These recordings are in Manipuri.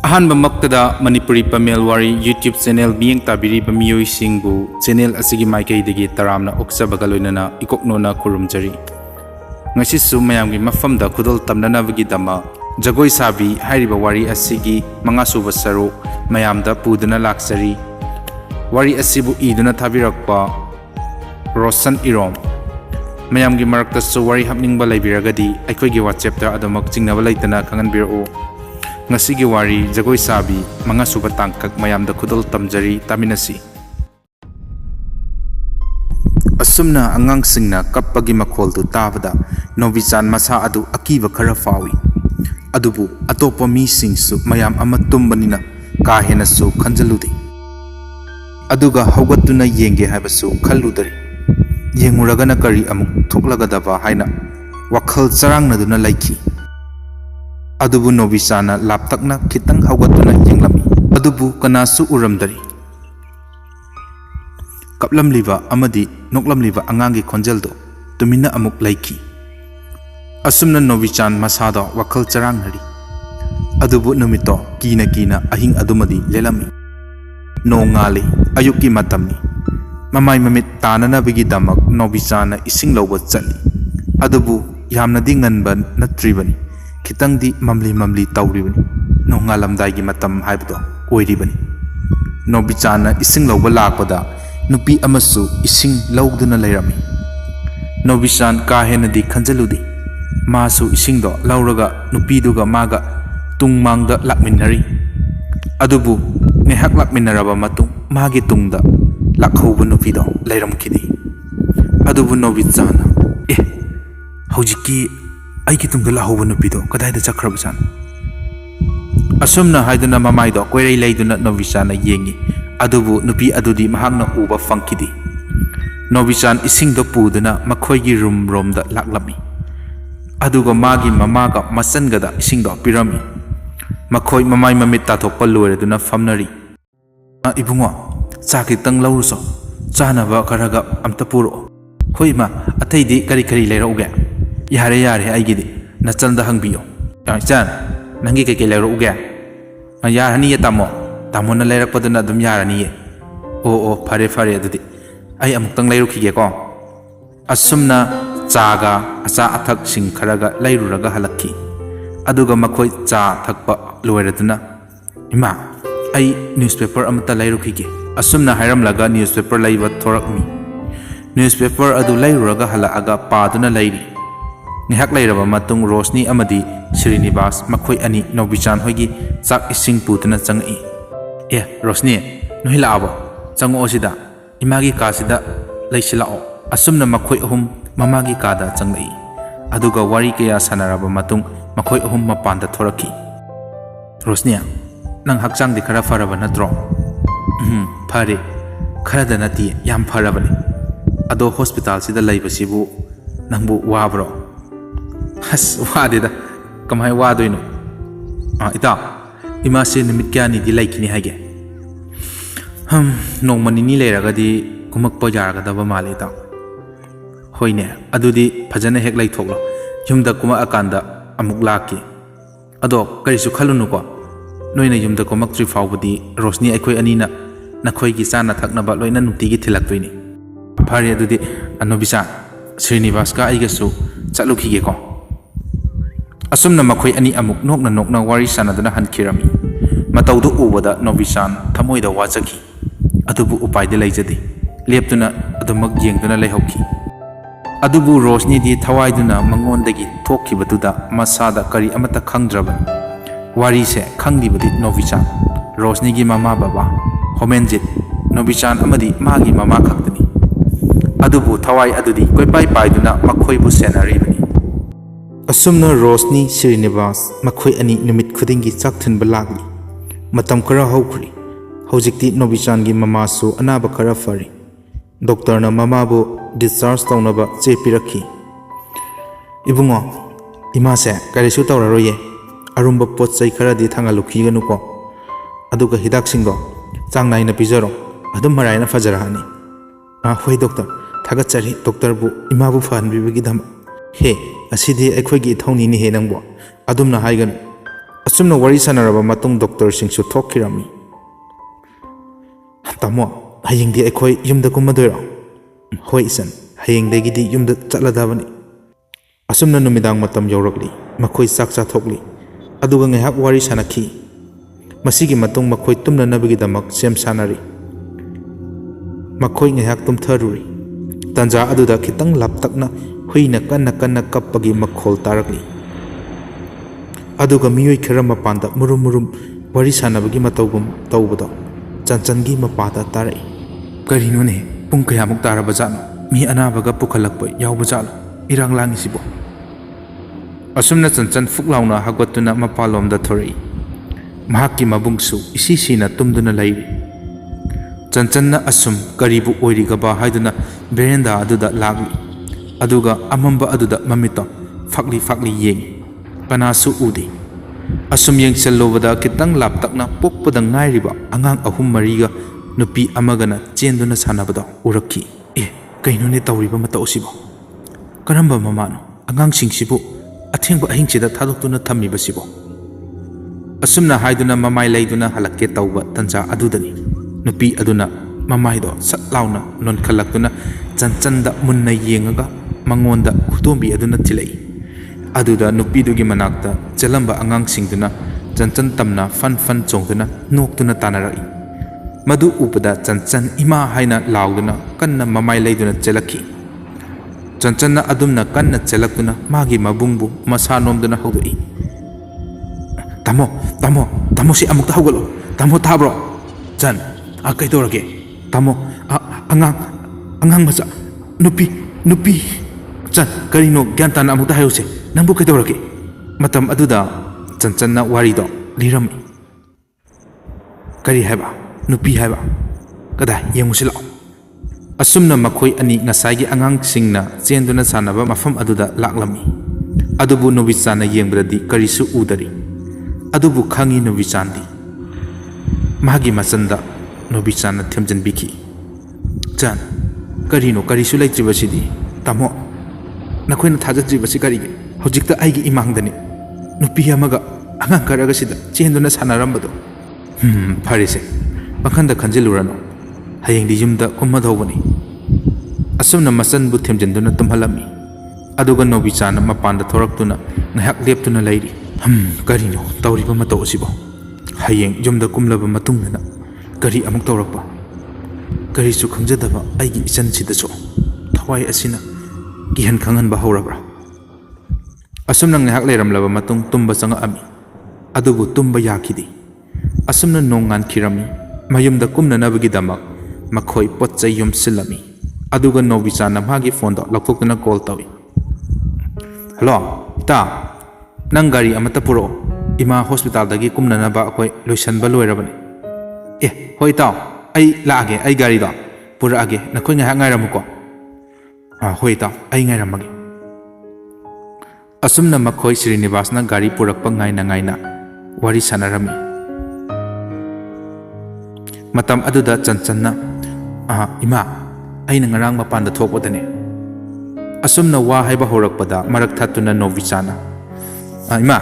Ahanbamaktada Manipuri Pamel Wari YouTube channel biyeng tabiri bamiyoy singbu channel asigi maikaidagi taramna oksabaga loinana ikoknona kurumjari. Ngasi su mayamgi mafamda khudol tamnanabagi dama JAGOI SABI hairiba wari asigi mangasuba saruk mayamda puduna laksari. Wari asibu iduna thabirakpa Roshan Irom. Mayamgi marakta su wari hapningba laibiragadi aikoigi WhatsApp ta adamak jingnaba laitana kanganbirao. Ngasigi wari JAGOI SABI mangasuba tangkak mayamda khudol tamjari taminasi. Asumna angangsingna kappagi makoldu tabada novichan masa adu akiba khara fawi. Adubu atopa misingsu mayam ama tumbanina kahena su khanjaludi. Aduga haugatuna yenge haibasu khalludari. Yenguragana kari amuk thoklagadaba haina wakhal charangnaduna laiki. Adubu novicana laptakna khitang haugatuna yenglami. Adubu kanasu uramdari. Kaplamliba amadi noklamliba angangi khonjeldo tumina amuk laiki. Asumna novichan masada wakhal charangnari. Adubu numito kina ahing adumadi lelami. No ngale ayuki matamni. Mamai mamit tananabigi damak novicana ising lawat chali. Adubu yamna dinganban natribani. Kitang di mamli tauribani. No ngalamdaigi matam haibdo oiribani. Novicana ising lawba lakpada nupi amasu ising lawduna lairami. Novican kahena di khanjaludi. Masu ising do lauraga nupi duga maga tungmangda lakminari. Adubu ngehak lakminaraba matung magi tungda lakhauba nupi do lairamkidi. Adubu Novicana hojiki aiki tungda lahauba nupi do kadaida chakrabasan. Asumna haiduna mamai do koirei leiduna Novicana yengi. Adubu nupi adudi mahakna uba fangkidi. Novican ising do puduna makhoigi room romda laklami. Aduga magi mamaga masangada ising do pirami. Makhoi mamai mamit tathokpa loireduna famnari. Ibungo chakitang lauruso chanaba kharaga amta puro. Hoi ma ataidi kari leirauge. Yare aigidi nachalda hangbiyo. Chan nangi keke leirauge. Yarani yatamo. Tamona leirakpaduna adum yarani. Fare adudi. Ai amuktang leirukige ko. Asumna chaga asa athak sing kharaga leiruraga halakki. Aduga makhoi cha thakpa loiraduna. Ima ai newspaper amata leirukige. Asumna hairamlaga newspaper leiba thorakmi. Newspaper adu leiruraga halaaga paduna leiri. Ngihak leiraba matung Rosni amadi Srinivas makhoi ani Novican hoigi chak ising putuna changai. Rosni, nuhi laabo. Chango osida. Imagi kasida laisilao. Asumna makhoi ahum mamagi kada changai. Aduga wari kaya sanaraba matung makhoi ahum mapanda thoraki. Rosni, nang hakchang di khara faraba natro. Phare. Khara da nati yam farabani. Ado hospital sida laibasibu nangbu wabro. Has wadida. Kamai wadoino. Ita. Imase nimit kyani di laikini hage. Nongmanini leiragadi kumakpa yaragadaba malita. Hoine adudi phajana hek laithoklo. Yumda kuma akanda amuk laki. Ado karisu khalunuko. Noina yumda kumaktri fawbudi Rosni aikoi anina nakhoigi chana thaknaba loina nutigi thilaktoini. Phari adudi Novican Srinivas ka aigasu chatlukige ko. Asumna makhoi ani amuk nokna wari sanaduna hankirami. Mataudu ubada Novican thamoida wachaki. Adubu upaide leijadi. Leptuna adumak yengduna leihokki. Adubu Rosni di thawaiduna mangondagi thokkibatuda masada kari amata khangdrabani. Wari se khanglibadi Novican. Rosni gi mama baba Homenjit Novican amadi magi mama khaktani. Adubu thawai adudi koipai paiduna makhoibu senaribani. Asumna Rosni Srinivas makhoi ani numit khudingi chakthunba lagli. Matam khara haukri. Hojikti Novican gi mama su anaba khara fari. Doctor na mama bu discharge taunaba che pirakhi. Ibungo ima se karisu tawraroye. Arumba potchai khara di thangalukhi ganuko. Aduga hidak singdo chang naina pijaro. Adum maraina fajarahani. Hoi doctor thagachari doctor bu ima bu fanbibagi dam. He asidi akhoi gi thawni ni he nangbo. Adumna haiganu. Asumna wari sanaraba matung doctor singsu thokkirami. Tamo, hayengdi aikhoi yumda kumadoiro. Hoi isan, hayengdagidi yumda chatladabani. Asumna numidang matam yauragli, makhoi sak chathokli. Aduga ngaihak wari sanakhi. Masigi matung makhoi tumnanabgidamak sem sanari. Makhoi ngaihak tumtharuri. Tanja aduda khitang laptakna huina kanna kappagi makhol tarakli. Aduga miyoi khara mapanda murum wari sanabagi matawgum tawbado chanchangi mapada tarai. Karinone pung kayamuk tarabajano mi anabaga pukhalakpa yawbajalo irang langisibo. Asumna chanchan fuklauna hagwatuna mapalomda thorai. Mahakki mabungsu isisina tumduna lairi. Chanchanna asum karibu oirigaba haiduna berenda aduda lagli. Aduga amamba aduda mamito fakli yengi. Kanasu udi. Asum yang cellobada kitang laptakna pokpada ngairiba angang ahum mariga nupi amagana chenduna sanabada urakki. Kainone tawriba mata osibo. Karamba mamano angang singsibu athengba ahingchida thadoktuna thammibasibo. Asumna haiduna mamai laiduna halakke tawba tanja adudani. Nupi aduna mamaido satlauna non khalaktuna chanchanda munna yengaga mangonda khutombi aduna thilai. Aduda nupidugi manakta chalamba angang singduna chanchan tamna fan chongduna noktuna tanarai. Madu upada chanchan ima haina lauduna kanna mamai laiduna chelakhi. Chanchanna adumna kanna chelakuna magi mabungbu masanomduna hawdoi. Tamo si amukta hawgalo. Tamo tabro. Chan kaidorage. Tamo angang macha nupi. Chan karino gyantana amukta hayose. Nambu kaidorage. Matam aduda chanchanna warido lirami. Kari haiba nupi haiba kada yengusi lao. Asumna makhoi ani ngasagi angang singna chenduna sanaba mafam aduda laklami. Adubu novicana yengbadadi karisu udari. Adubu khangi novicandi. Magi masanda novicana themjan biki. Chan karino karisu laitribasidi. Tamo nakoina thajajribasi karige. Hojikta aigi imangdani nupi amaga angang karaga sida chenduna sanarambado. Pharise pakhanda khanjilurano hayengdi yumda kummadhobani. Asumna masanbu themjanduna tumhalami. Aduga nobichana mapanda thoraktuna ngahak leptuna lairi. Karino tawriba mataw asibo. Hayeng yumda kumlaba matungdana kari amuk tawrakpa. Karisu khangjadaba aigi ichan sidaso thawai asina kihan khanganba hawrabra. Asumna ngahak leiramlaba matung tumba changa ami. Adubu tumba yakidi. Asumna nongan kirami. Mayumda kumnanabagidamak makhoi potchai yumsilami. Aduga nobichana magi phone do laktokna call tawi. Hello, ta. Nang gari amata puro. Ima hospital dagi kumnanaba akoi loisanba loirabani. Hoi ta. Ai laage ai gari do. Pura age nakhoi ngahak ngairamuko. Hoi ta. Ai ngairamagi. Asumna makhoi Srinivasna gari purakpa ngaina wari sanarami. Matam aduda chanchanna ima aina ngarang mapanda thokwadane. Asumna wa haiba horakpada marak thatuna novichana. Ima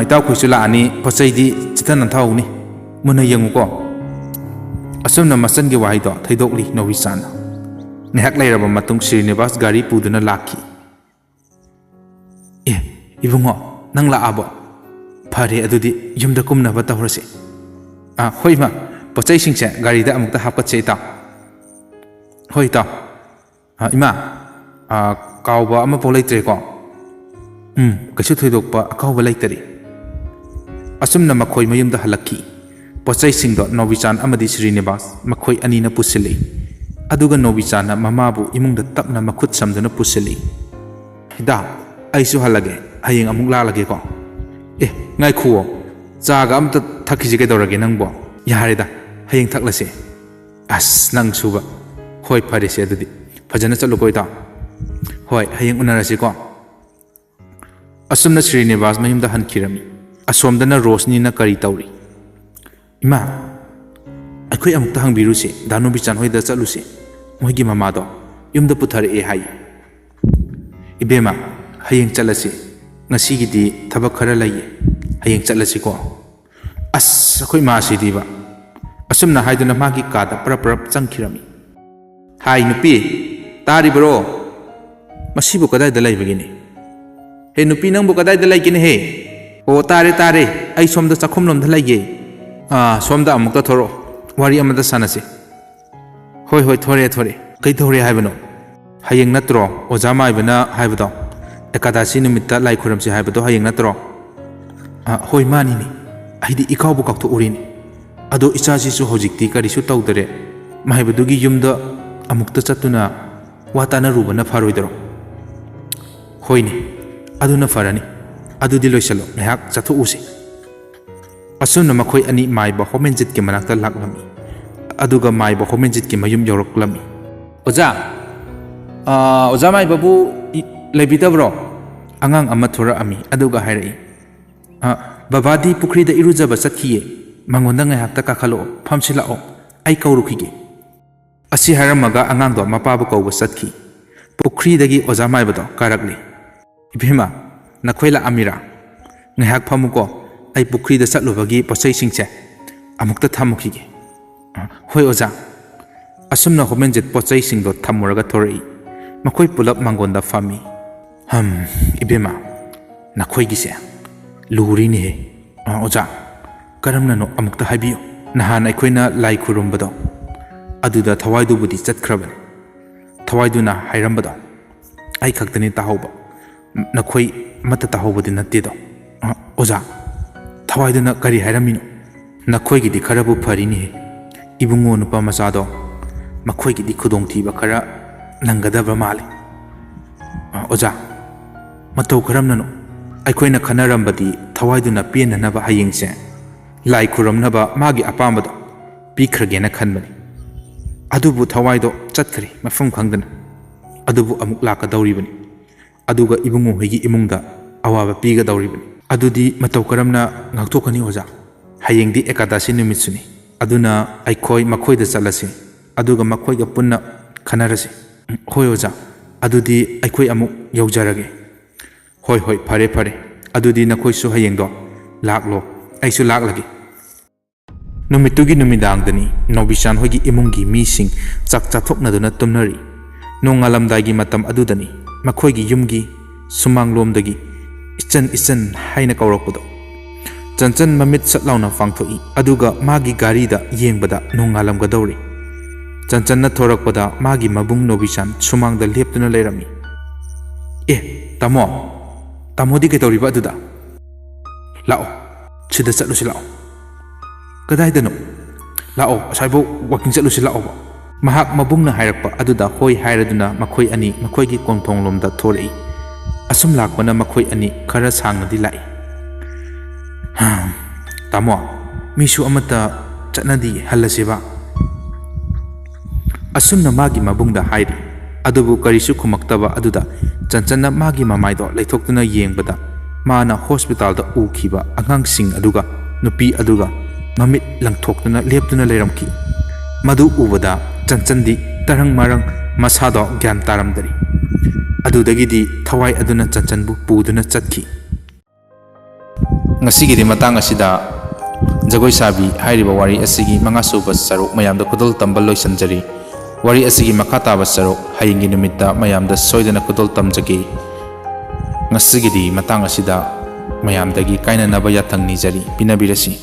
itaw khuisu laani pachaidi chitana thawni muna yenguko. Asumna masangi waido thaidokli novichana. Ngahak lairaba matung Srinivas gari puduna lakhi. Ibungo nang laabo. Phare adudi yumda kumnaba tawrasi. Hoi ma pochai singse gari da amukta hapkatse ita. Hoi ta. Ima kawba ama polaitre ko. Kasu thoidokpa akawba laitari. Asumna makhoi mayumda halakki. Pochai singdo Novichan amadi Srinivas makhoi anina pusili. Aduga Novichana mamabu imungda tapna makhut samduna pusili. Da aisu halage hayeng amuk lalage ko. Ngai khuo chaga amta thakisi kaidorage nangbo. Yarida hayeng thaklase. Nang suba. Hoi pharese adudi phajana chaluko ita. Hoi hayeng unarasi ko. Asumna Srinivas mayumda hankirami. Asomdana Rosni na kari tawri. Ima akhoi amukta hangbirusi Danubichan hoida chalusi. Moigi mamado yumda puthare hai. Ibema hayeng chalasi. Ngasigidi thabak khara laiye. hayeng chatlasiko as akhoi ma sidiba asumna haiduna magi kada prap changkhirami hai nupi tari bro masibu kadai dalai begini he nupi nangbu kadai dalai kini he o tare ai somda chakhom lom dalai ge somda amukta thoro wari amada sanase hoi thore kai thore haibano hayeng natro ojama ibana haibado ekadasi numitta lai khuramsi haibado hayeng natro hoi mani ni aidi ikau bu kakto urini ado ichaji su hojikti karisu tawdare mahaibadugi yumda amukta chatuna watana rubana faroidaro hoini aduna farani adudi loisalo mehak chathu usi asuna makhoi ani maiba homenjit ke manakta laklami aduga maiba homenjit ke mayum yoroklami oja mai babu lebitabro angang ama thora ami aduga hairai babadi pukri da irujaba sathiye mangonda ngai hakta kakhalo phamsilao ai kaurukhige asi haramaga angang do mapabu kauba sathi pukri dagi oja mai bado karakli ibhima nakhoila amira ngai hak phamuko ai pukri da satlubagi posai singche amukta thamukhige hoi oja asumna homenjet posai singdo thamuraga thorai makhoi pulap mangonda fami ibema nakhoi gise luri ni he oja karamna no amukta habiyo nahan aikoina lai khurumbado aduda thawaidu budi chatkhraban thawaiduna hairambado ai khaktani tahoba nakhoi mata tahobadi natte do oja thawaiduna kari hairamino nakhoi gidi kharabu pharini he ibungo nupa masado makhoi gidi khudong thiba khara nangadabra mali oja matau karamna no aikoina khanarambadi thawaiduna penanaba hayengse lai khuramnaba magi apambado pikhragena khanbani adubu thawaido chatkhari mafum khangdana adubu amuk laka dauribani aduga ibungu hegi imungda awaba piga dauribani adudi matau karamna ngakthokani oja hayengdi ekadasi numitsuni aduna aikoi makhoida chalasi aduga makhoiga punna khanarasi hoi oja adudi aikoi amuk yaujarage hoi fare adudi nakhoisu hayengdo laklo aisu laklagi numitugi numidangdani nobishan hoigi imungi mising chak chathoknaduna tumnari nongalamdagi matam adudani makhoigi yumgi sumanglomdagi ichan haina kaurakpado chanchan mamit satlauna fangthoi aduga magi gari da yengbada nongalamga dauri chanchanna thorakpada magi mabung nobishan sumangda leptuna leirami tamodi ke tauriba aduda lao chida chatlusi lao kadaidano lao asaibo walking chatlusi lao mahak mabungna hairakpa aduda hoi hairaduna makhoi ani makhoigi kongthonglomda thorei asum lakpana makhoi ani khara sangnadi lai tamo misu amata chatnadi halasiba asumna magi mabungda hairi adubu karisu khumaktaba aduda chanchanna magi mamaido leithoktuna yengbada mana hospital da ukhiba angang sing aduga nupi aduga mamit langthoktuna leptuna leiramki madu ubada chanchandi tarang marang masado gyan taramdari adudagidi thawai aduna chanchanbu puduna chatkhi ngasigidi matang asida jagoi sabi hairiba wari asigi mangasuba saruk mayamda kudul tambal loisanjari wari asigi makataba saruk hayingi numitta mayamda soidana kudul tamjagi ngasigidi matang asida mayamdagi kainanaba yathang nijari pinabirasi